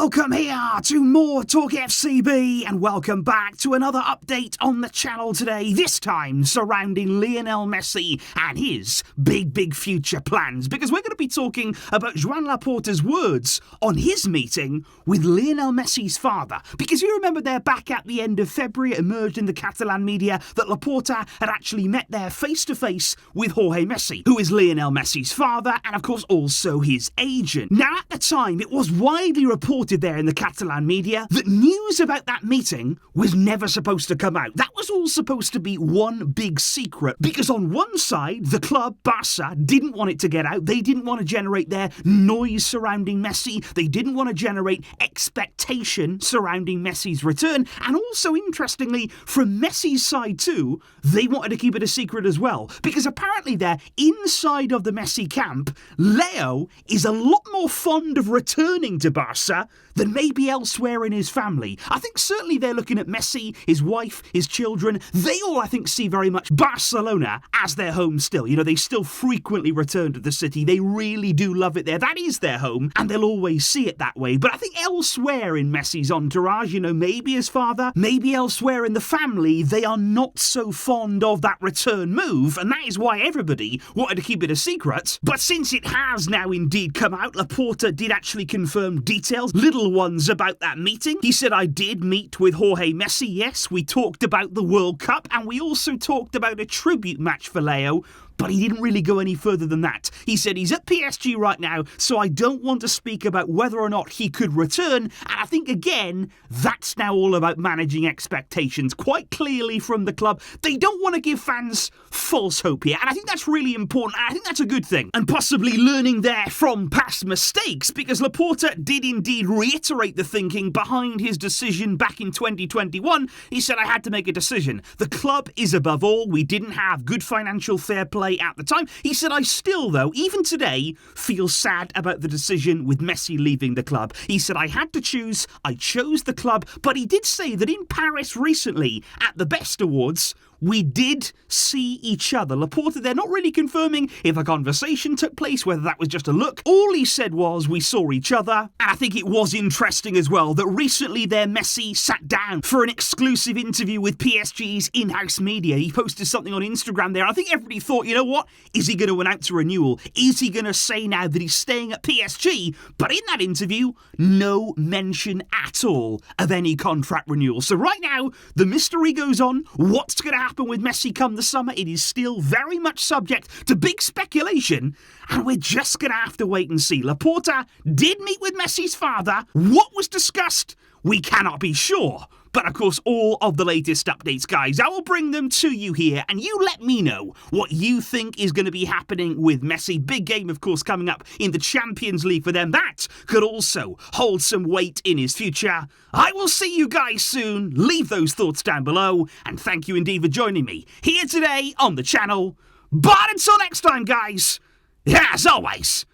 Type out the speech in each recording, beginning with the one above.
Welcome here to MoreTalkFCB and welcome back to another update on the channel today, this time surrounding Lionel Messi and his big future plans, because we're going to be talking about Joan Laporta's words on his meeting with Lionel Messi's father, because you remember there back at the end of February it emerged in the Catalan media that Laporta had actually met there face-to-face with Jorge Messi, who is Lionel Messi's father and of course also his agent. Now at the time it was widely reported there in the Catalan media that news about that meeting was never supposed to come out. That was all supposed to be one big secret, because on one side, the club, Barca, didn't want it to get out. They didn't want to generate their noise surrounding Messi. They didn't want to generate expectation surrounding Messi's return. And also, interestingly, from Messi's side too, they wanted to keep it a secret as well. Because apparently there, inside of the Messi camp, Leo is a lot more fond of returning to Barca than maybe elsewhere in his family. I think certainly they're looking at Messi, his wife, his children. They all, I think, see very much Barcelona as their home still. You know, they still frequently return to the city. They really do love it there. That is their home, and they'll always see it that way. But I think elsewhere in Messi's entourage, you know, maybe his father, maybe elsewhere in the family, they are not so fond of that return move, and that is why everybody wanted to keep it a secret. But since it has now indeed come out, Laporta did actually confirm details, little ones, about that meeting. He said, I did meet with Jorge Messi, yes, we talked about the World Cup, and we also talked about a tribute match for Leo, but he didn't really go any further than that. He said he's at PSG right now, so I don't want to speak about whether or not he could return, and I think, again, that's now all about managing expectations. Quite clearly from the club, they don't want to give fans false hope here, and I think that's really important, and I think that's a good thing, and possibly learning there from past mistakes, because Laporta did indeed reiterate the thinking behind his decision back in 2021. He said, I had to make a decision. The club is above all. We didn't have good financial fair play at the time. He said, I still, though, even today, feel sad about the decision with Messi leaving the club. He said, I had to choose. I chose the club. But he did say that in Paris recently, at the Best Awards, we did see each other. Laporta, they're not really confirming if a conversation took place, whether that was just a look. All he said was we saw each other. And I think it was interesting as well that recently there Messi sat down for an exclusive interview with PSG's in-house media. He posted something on Instagram there. I think everybody thought, you know what? Is he going to announce a renewal? Is he going to say now that he's staying at PSG? But in that interview, no mention at all of any contract renewal. So right now, the mystery goes on. What's going to happen with Messi come the summer? It is still very much subject to big speculation, and we're just going to have to wait and see. Laporta did meet with Messi's father. What was discussed? We cannot be sure. But of course, all of the latest updates, guys, I will bring them to you here, and you let me know what you think is going to be happening with Messi. Big game, of course, coming up in the Champions League for them. That could also hold some weight in his future. I will see you guys soon. Leave those thoughts down below, and thank you indeed for joining me here today on the channel. But until next time, guys, as always,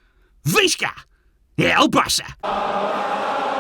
Visca El Barça.